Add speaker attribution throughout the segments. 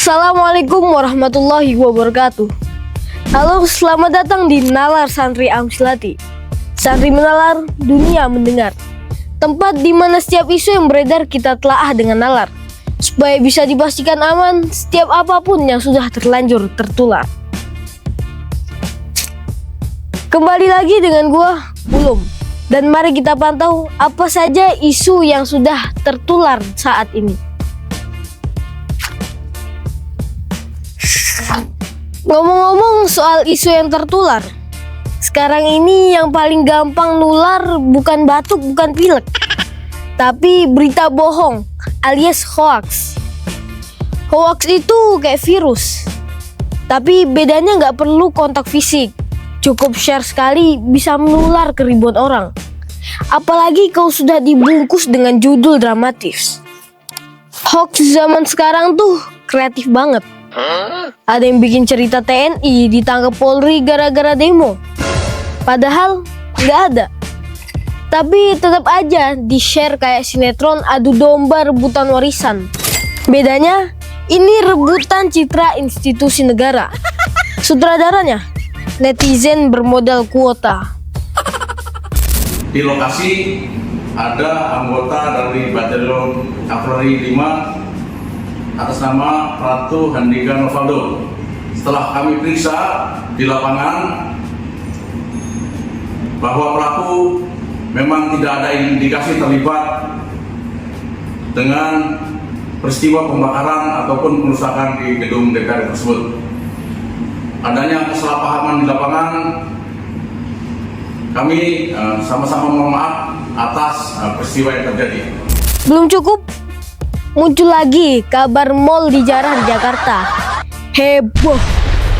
Speaker 1: Assalamualaikum warahmatullahi wabarakatuh. Halo, selamat datang di Nalar Santri Amsilati. Santri menalar, dunia mendengar. Tempat di mana setiap isu yang beredar kita telaah dengan nalar, supaya bisa dipastikan aman setiap apapun yang sudah terlanjur tertular. Kembali lagi dengan gua, Ulum. Dan mari kita pantau apa saja isu yang sudah tertular saat ini. Ngomong-ngomong soal isu yang tertular, sekarang ini yang paling gampang nular bukan batuk, bukan pilek, tapi berita bohong alias hoax. Hoax itu kayak virus, tapi bedanya nggak perlu kontak fisik. Cukup share sekali bisa menular ke ribuan orang. Apalagi kau sudah dibungkus dengan judul dramatis. Hoax zaman sekarang tuh kreatif banget. Ada yang bikin cerita TNI ditangkap Polri gara-gara demo, padahal nggak ada. Tapi tetap aja di-share kayak sinetron adu domba rebutan warisan. Bedanya, ini rebutan citra institusi negara. Sutradaranya, netizen bermodal kuota.
Speaker 2: Di lokasi ada anggota dari Batalion Kavaleri 5 atas nama Ratu Handika Novaldo. Setelah kami periksa di lapangan bahwa pelaku memang tidak ada indikasi terlibat dengan peristiwa pembakaran ataupun perusakan di gedung DPR tersebut. Adanya kesalahpahaman di lapangan, kami sama-sama mohon maaf atas peristiwa yang terjadi.
Speaker 1: Belum cukup, muncul lagi kabar mal dijarah di Jakarta. Heboh.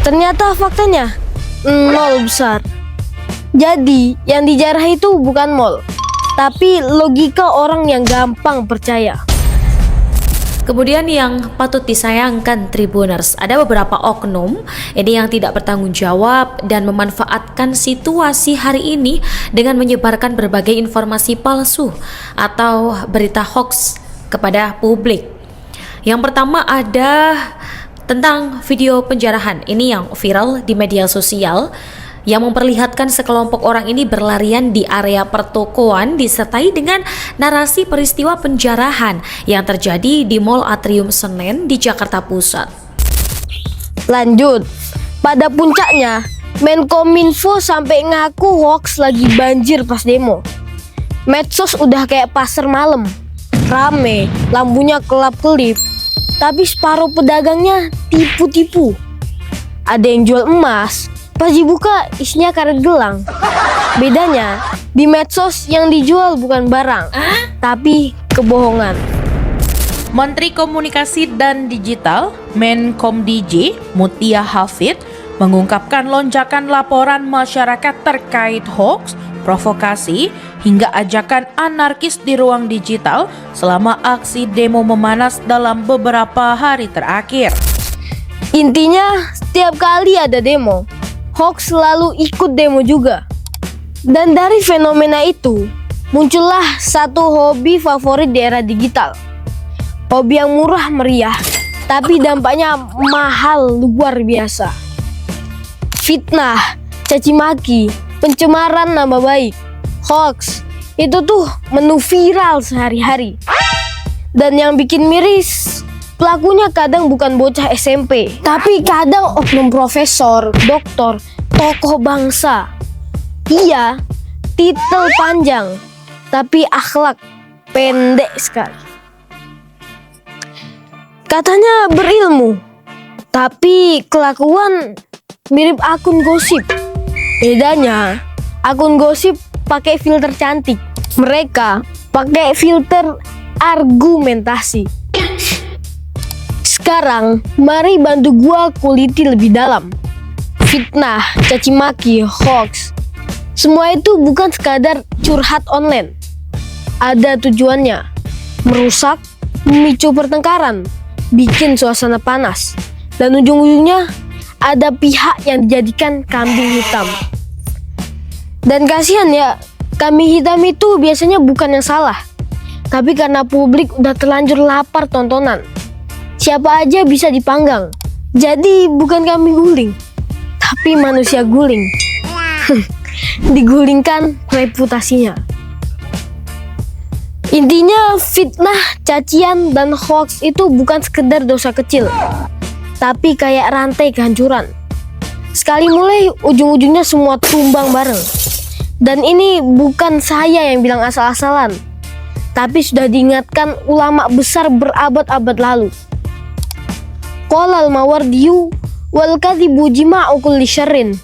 Speaker 1: Ternyata faktanya nol besar. Jadi yang dijarah itu bukan mal, tapi logika orang yang gampang percaya.
Speaker 3: Kemudian yang patut disayangkan Tribuners, ada beberapa oknum ini yang tidak bertanggung jawab dan memanfaatkan situasi hari ini dengan menyebarkan berbagai informasi palsu atau berita hoax kepada publik. Yang pertama ada tentang video penjarahan ini yang viral di media sosial yang memperlihatkan sekelompok orang ini berlarian di area pertokoan disertai dengan narasi peristiwa penjarahan yang terjadi di Mall Atrium Senen di Jakarta Pusat.
Speaker 1: Lanjut, pada puncaknya Menkominfo sampai ngaku hoax lagi banjir pas demo. Medsos udah kayak pasar malam, rame, lampunya kelap-kelip, tapi separuh pedagangnya tipu-tipu. Ada yang jual emas, pas dibuka isinya karet gelang. Bedanya, di medsos yang dijual bukan barang, tapi kebohongan.
Speaker 4: Menteri Komunikasi dan Digital Menkomdij Mutia Hafid mengungkapkan lonjakan laporan masyarakat terkait hoax, provokasi, hingga ajakan anarkis di ruang digital selama aksi demo memanas dalam beberapa hari terakhir.
Speaker 1: Intinya, setiap kali ada demo, hoax selalu ikut demo juga. Dan dari fenomena itu, muncullah satu hobi favorit di era digital. Hobi yang murah meriah, tapi dampaknya mahal luar biasa. Fitnah, caci maki, pencemaran nama baik, hoax, itu tuh menu viral sehari-hari. Dan yang bikin miris, pelakunya kadang bukan bocah SMP, tapi kadang oknum profesor, doktor, tokoh bangsa. Iya, titel panjang, tapi akhlak pendek sekali. Katanya berilmu, tapi kelakuan mirip akun gosip. Bedanya, akun gosip pakai filter cantik, mereka pakai filter argumentasi. Sekarang, mari bantu gua kuliti lebih dalam. Fitnah, caci maki, hoax, semua itu bukan sekadar curhat online. Ada tujuannya, merusak, memicu pertengkaran, bikin suasana panas, dan ujung-ujungnya ada pihak yang dijadikan kambing hitam. Dan kasihan ya, kambing hitam itu biasanya bukan yang salah, tapi karena publik udah terlanjur lapar tontonan. siapa aja bisa dipanggang. Jadi bukan kambing guling, tapi manusia guling. Digulingkan reputasinya. Intinya fitnah, cacian, dan hoax itu bukan sekedar dosa kecil, tapi kayak rantai kehancuran. Sekali mulai, ujung-ujungnya semua tumbang bareng. Dan ini bukan saya yang bilang asal-asalan, tapi sudah diingatkan ulama besar berabad-abad lalu. Qala al-Mawardiyu wal kadhibu jima'u kulli syarrin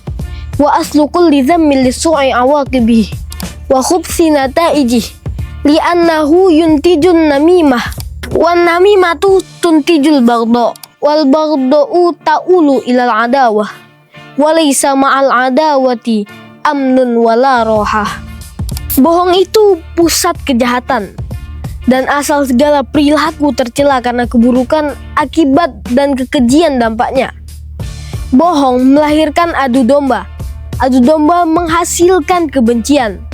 Speaker 1: wa aslu kulli dhammin lisu'i awaqibih wa khubthi nata'ijih li'annahu yuntijun namimah wan namimatu tuntijul baghdha wal baghdha'u ta'ulu ilal adawah wa laysa ma'al adawati amnun wala rohah. Bohong itu pusat kejahatan dan asal segala perilaku tercela karena keburukan, akibat, dan kekejian dampaknya. Bohong melahirkan adu domba. Adu domba menghasilkan kebencian,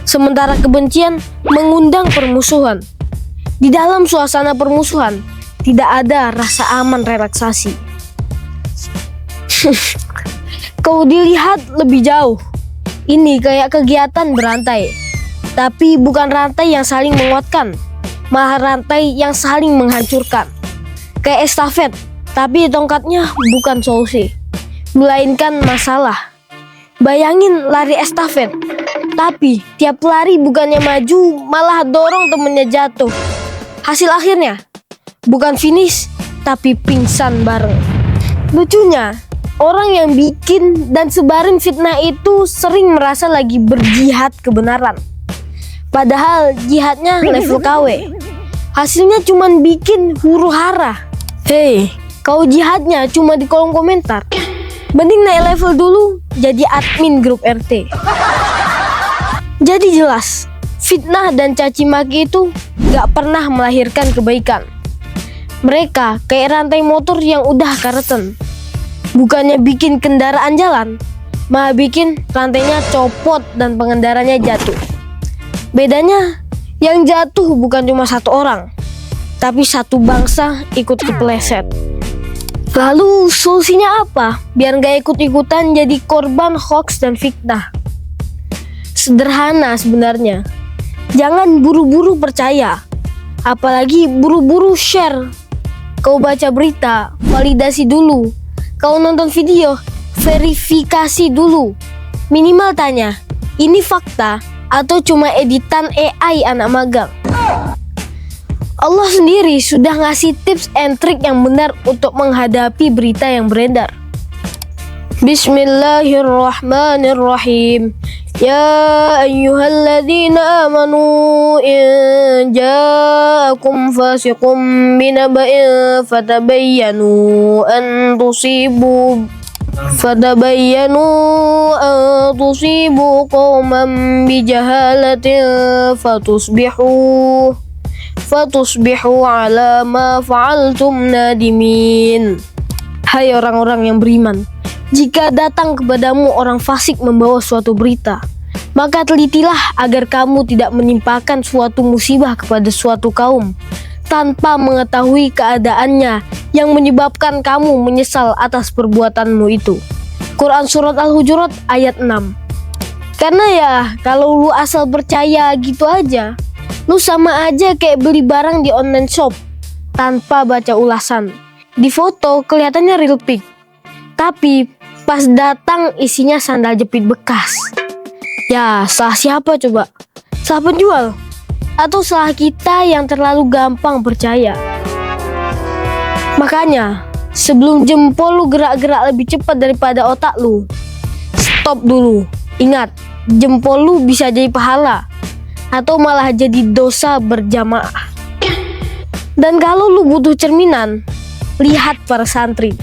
Speaker 1: sementara kebencian mengundang permusuhan. Di dalam suasana permusuhan, tidak ada rasa aman relaksasi. Kau dilihat lebih jauh, ini kayak kegiatan berantai. Tapi bukan rantai yang saling menguatkan, malah rantai yang saling menghancurkan. Kayak estafet, tapi tongkatnya bukan solusi, melainkan masalah. Bayangin lari estafet, tapi tiap lari bukannya maju, malah dorong temennya jatuh. Hasil akhirnya, bukan finish, tapi pingsan bareng. Lucunya, orang yang bikin dan sebarin fitnah itu sering merasa lagi berjihad kebenaran. Padahal jihadnya level KW. Hasilnya cuman bikin huru hara. Hei, kau jihadnya cuma di kolom komentar. Mending naik level dulu jadi admin grup RT. Jadi jelas, fitnah dan caci maki itu gak pernah melahirkan kebaikan. Mereka kayak rantai motor yang udah kareten. Bukannya bikin kendaraan jalan, malah bikin rantainya copot dan pengendaranya jatuh. Bedanya, yang jatuh bukan cuma satu orang, tapi satu bangsa ikut kepleset. Lalu solusinya apa? Biar gak ikut-ikutan jadi korban hoax dan fitnah. Sederhana sebenarnya. Jangan buru-buru percaya, apalagi buru-buru share. Kau baca berita, validasi dulu. Kau nonton video, verifikasi dulu. Minimal tanya, ini fakta atau cuma editan AI anak magang? Allah sendiri sudah ngasih tips and trik yang benar untuk menghadapi berita yang beredar. Bismillahirrahmanirrahim. Ya ayyuhalladzina amanu in ja'akum fasiqum binaba'in fatabayyanu an tusibu qauman bijahalatin fatusbihu ala ma fa'altum nadimin. Hai orang-orang yang beriman, jika datang kepadamu orang fasik membawa suatu berita, maka telitilah agar kamu tidak menimpakan suatu musibah kepada suatu kaum tanpa mengetahui keadaannya yang menyebabkan kamu menyesal atas perbuatanmu itu. Quran Surat Al-Hujurat ayat 6. Karena ya, kalau lu asal percaya gitu aja, lu sama aja kayak beli barang di online shop tanpa baca ulasan. Di foto kelihatannya real pic, tapi pas datang isinya sandal jepit bekas. Ya, salah siapa coba? Salah penjual? Atau salah kita yang terlalu gampang percaya? Makanya, sebelum jempol lu gerak-gerak lebih cepat daripada otak lu, stop dulu. Ingat, jempol lu bisa jadi pahala atau malah jadi dosa berjamaah. Dan kalau lu butuh cerminan, lihat para santri.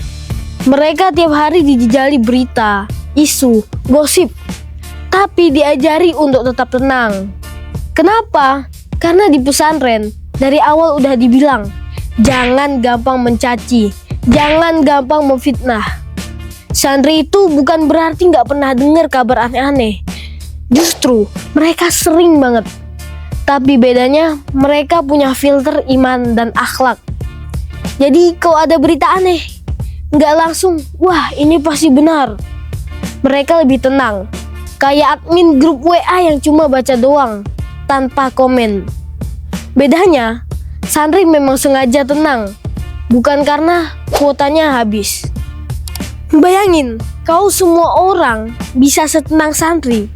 Speaker 1: Mereka tiap hari dijejali berita, isu, gosip, tapi diajari untuk tetap tenang. Kenapa? Karena di pesantren dari awal udah dibilang, jangan gampang mencaci, jangan gampang memfitnah. Santri itu bukan berarti nggak pernah dengar kabar aneh-aneh. Justru mereka sering banget. Tapi bedanya mereka punya filter iman dan akhlak. Jadi kalau ada berita aneh, nggak langsung, wah ini pasti benar. Mereka lebih tenang, kayak admin grup WA yang cuma baca doang, tanpa komen. Bedanya, santri memang sengaja tenang, bukan karena kuotanya habis. Bayangin, kalau semua orang bisa setenang santri,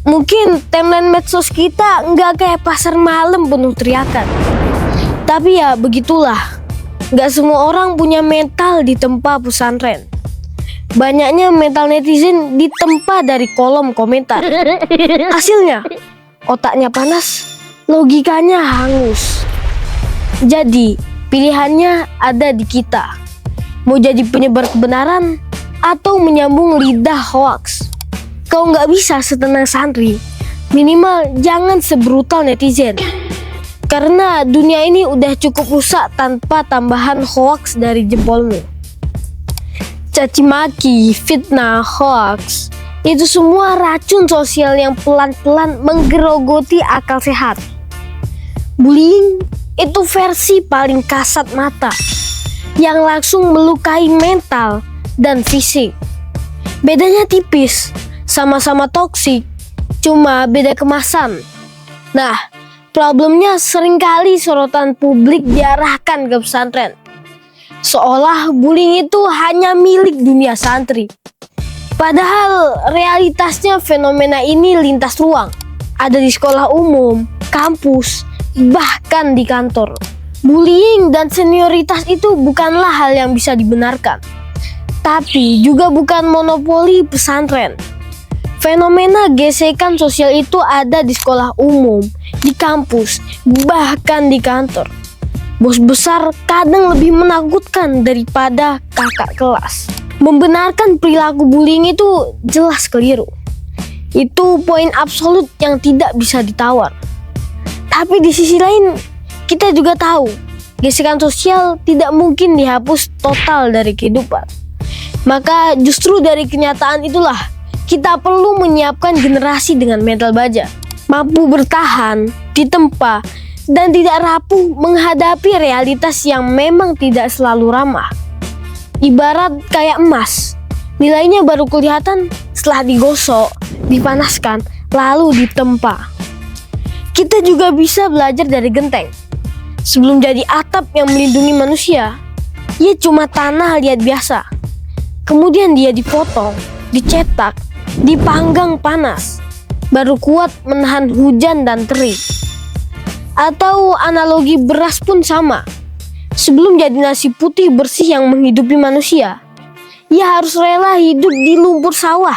Speaker 1: mungkin timeline medsos kita nggak kayak pasar malam penuh teriakan. Tapi ya begitulah, nggak semua orang punya mental ditempa pesantren. Banyaknya mental netizen ditempa dari kolom komentar. Hasilnya, otaknya panas, logikanya hangus. Jadi, pilihannya ada di kita. Mau jadi penyebar kebenaran atau menyambung lidah hoaks. Kau nggak bisa setenang santri, minimal jangan sebrutal netizen. Karena dunia ini udah cukup rusak tanpa tambahan hoaks dari jempolmu. Caci maki, fitnah, hoaks, itu semua racun sosial yang pelan-pelan menggerogoti akal sehat. Bullying itu versi paling kasat mata, yang langsung melukai mental dan fisik. Bedanya tipis, sama-sama toksik, cuma beda kemasan. Nah, problemnya seringkali sorotan publik diarahkan ke pesantren, seolah bullying itu hanya milik dunia santri. Padahal realitasnya fenomena ini lintas ruang, ada di sekolah umum, kampus, bahkan di kantor. Bullying dan senioritas itu bukanlah hal yang bisa dibenarkan, tapi juga bukan monopoli pesantren. Fenomena gesekan sosial itu ada di sekolah umum, di kampus, bahkan di kantor. Bos besar kadang lebih menakutkan daripada kakak kelas. Membenarkan perilaku bullying itu jelas keliru. Itu poin absolut yang tidak bisa ditawar. Tapi di sisi lain, kita juga tahu gesekan sosial tidak mungkin dihapus total dari kehidupan. Maka justru dari kenyataan itulah kita perlu menyiapkan generasi dengan mental baja, mampu bertahan, ditempa, dan tidak rapuh menghadapi realitas yang memang tidak selalu ramah. Ibarat kayak emas, nilainya baru kelihatan setelah digosok, dipanaskan, lalu ditempa. Kita juga bisa belajar dari genteng. Sebelum jadi atap yang melindungi manusia, ia cuma tanah liat biasa. Kemudian dia dipotong, dicetak, dipanggang panas, baru kuat menahan hujan dan terik. Atau analogi beras pun sama. Sebelum jadi nasi putih bersih yang menghidupi manusia, ia harus rela hidup di lumpur sawah,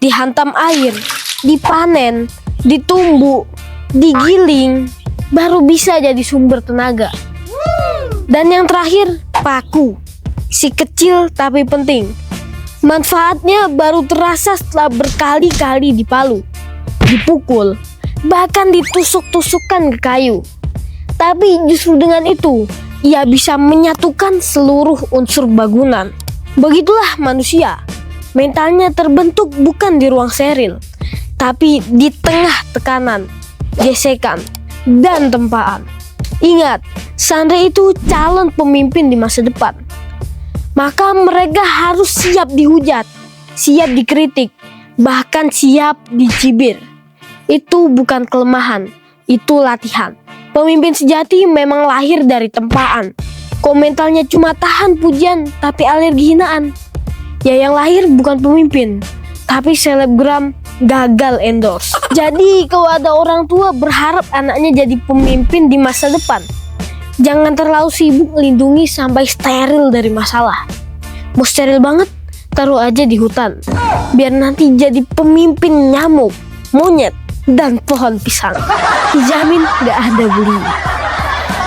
Speaker 1: dihantam air, dipanen, ditumbuk, digiling, baru bisa jadi sumber tenaga. Dan yang terakhir, paku. Si kecil tapi penting. Manfaatnya baru terasa setelah berkali-kali dipalu, dipukul, bahkan ditusuk-tusukkan ke kayu. Tapi justru dengan itu, ia bisa menyatukan seluruh unsur bangunan. Begitulah manusia. Mentalnya terbentuk bukan di ruang steril, tapi di tengah tekanan, gesekan, dan tempaan. Ingat, santri itu calon pemimpin di masa depan. Maka mereka harus siap dihujat, siap dikritik, bahkan siap dicibir. Itu bukan kelemahan, itu latihan. Pemimpin sejati memang lahir dari tempaan. Komentarnya cuma tahan pujian, tapi alergi hinaan. Ya yang lahir bukan pemimpin, tapi selebgram gagal endorse. Jadi kalau ada orang tua berharap anaknya jadi pemimpin di masa depan, jangan terlalu sibuk melindungi sampai steril dari masalah. Mau steril banget, taruh aja di hutan. Biar nanti jadi pemimpin nyamuk, monyet, dan pohon pisang. Dijamin gak ada bullying.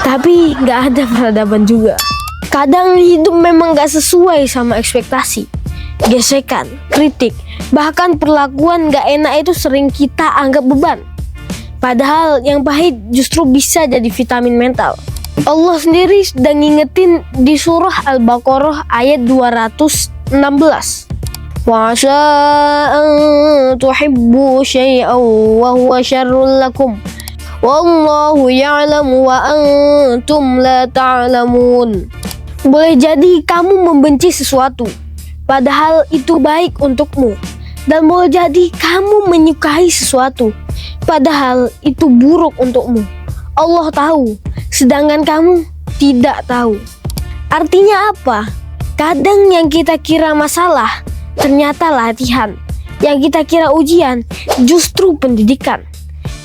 Speaker 1: Tapi gak ada peradaban juga. Kadang hidup memang gak sesuai sama ekspektasi. Gesekan, kritik, bahkan perlakuan gak enak itu sering kita anggap beban. Padahal yang pahit justru bisa jadi vitamin mental. Allah sendiri sedang ngingetin di surah Al-Baqarah ayat 216. Wa'asa an tuhibbu syai'an wa huwa syarrul lakum. Wallahu ya'lamu wa antum la ta'lamun. Boleh jadi kamu membenci sesuatu, padahal itu baik untukmu. Dan boleh jadi kamu menyukai sesuatu, padahal itu buruk untukmu. Allah tahu, sedangkan kamu tidak tahu. Artinya apa? Kadang yang kita kira masalah, ternyata latihan. Yang kita kira ujian, justru pendidikan.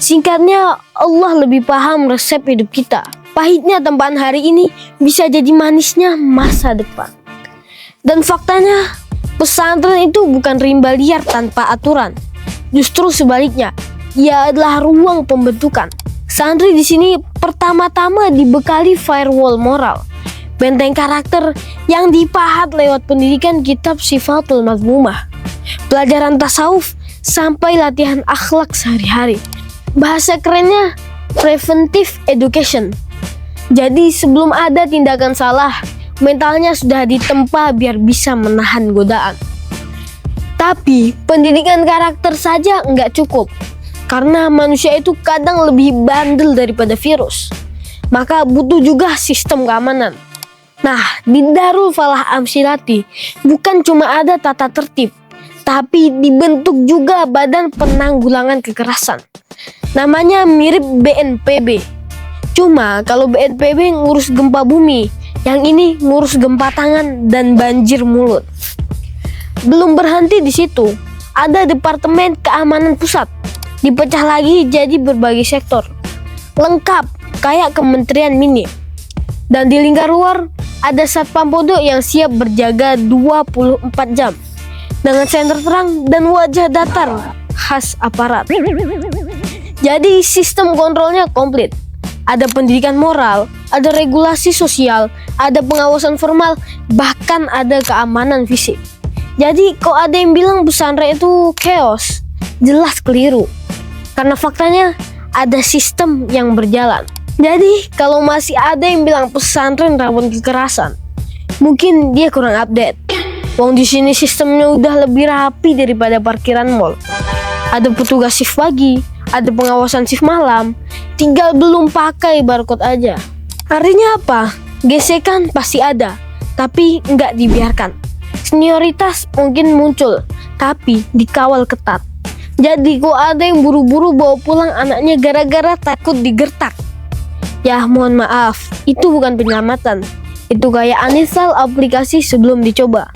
Speaker 1: Singkatnya, Allah lebih paham resep hidup kita. Pahitnya tempaan hari ini bisa jadi manisnya masa depan. Dan faktanya, pesantren itu bukan rimba liar tanpa aturan. Justru sebaliknya, ia adalah ruang pembentukan. Santri di sini pertama-tama dibekali firewall moral, benteng karakter yang dipahat lewat pendidikan kitab Sifatul Mazmumah, pelajaran tasawuf sampai latihan akhlak sehari-hari. Bahasa kerennya preventive education. Jadi sebelum ada tindakan salah, mentalnya sudah ditempa biar bisa menahan godaan. Tapi pendidikan karakter saja nggak cukup, karena manusia itu kadang lebih bandel daripada virus. Maka butuh juga sistem keamanan. Nah, di Darul Falah Amsilati bukan cuma ada tata tertib, tapi dibentuk juga Badan Penanggulangan Kekerasan. Namanya mirip BNPB. Cuma kalau BNPB ngurus gempa bumi, yang ini ngurus gempa tangan dan banjir mulut. Belum berhenti di situ, ada Departemen Keamanan Pusat, dipecah lagi jadi berbagai sektor, lengkap kayak kementerian mini. Dan di lingkar luar ada Satpam Pondok yang siap berjaga 24 jam dengan senter terang dan wajah datar khas aparat. Jadi sistem kontrolnya komplit. Ada pendidikan moral, ada regulasi sosial, ada pengawasan formal, bahkan ada keamanan fisik. Jadi kok ada yang bilang pesantren itu chaos, jelas keliru. Karena faktanya ada sistem yang berjalan. Jadi kalau masih ada yang bilang pesantren rawan kekerasan, mungkin dia kurang update. Wong di sini sistemnya udah lebih rapi daripada parkiran mall. Ada petugas shift pagi, ada pengawasan shift malam, tinggal belum pakai barcode aja. Artinya apa? Gesekan pasti ada, tapi nggak dibiarkan. Senioritas mungkin muncul, tapi dikawal ketat. Jadi kok ada yang buru-buru bawa pulang anaknya gara-gara takut digertak? Ya mohon maaf, itu bukan penyelamatan. Itu kayak uninstall aplikasi sebelum dicoba.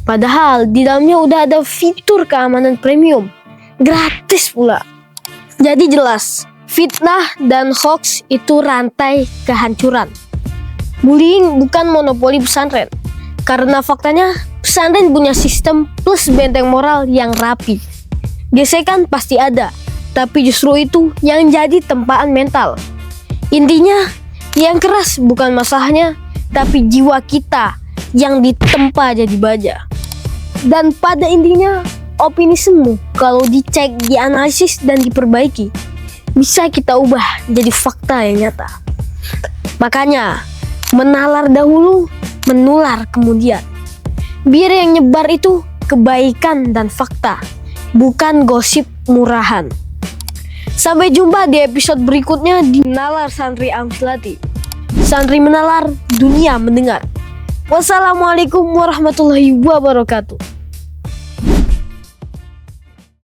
Speaker 1: Padahal di dalamnya udah ada fitur keamanan premium, gratis pula. Jadi jelas, fitnah dan hoax itu rantai kehancuran. Bullying bukan monopoli pesantren, karena faktanya pesantren punya sistem plus benteng moral yang rapi. Gesekan pasti ada, tapi justru itu yang jadi tempaan mental. Intinya, yang keras bukan masalahnya, tapi jiwa kita yang ditempa jadi baja. Dan pada intinya, opini semu kalau dicek, dianalisis, dan diperbaiki, bisa kita ubah jadi fakta yang nyata. Makanya, menalar dahulu, menular kemudian. Biar yang nyebar itu kebaikan dan fakta, bukan gosip murahan. Sampai jumpa di episode berikutnya di Nalar Santri Amsilati. Santri menalar, dunia mendengar. Wassalamualaikum warahmatullahi wabarakatuh.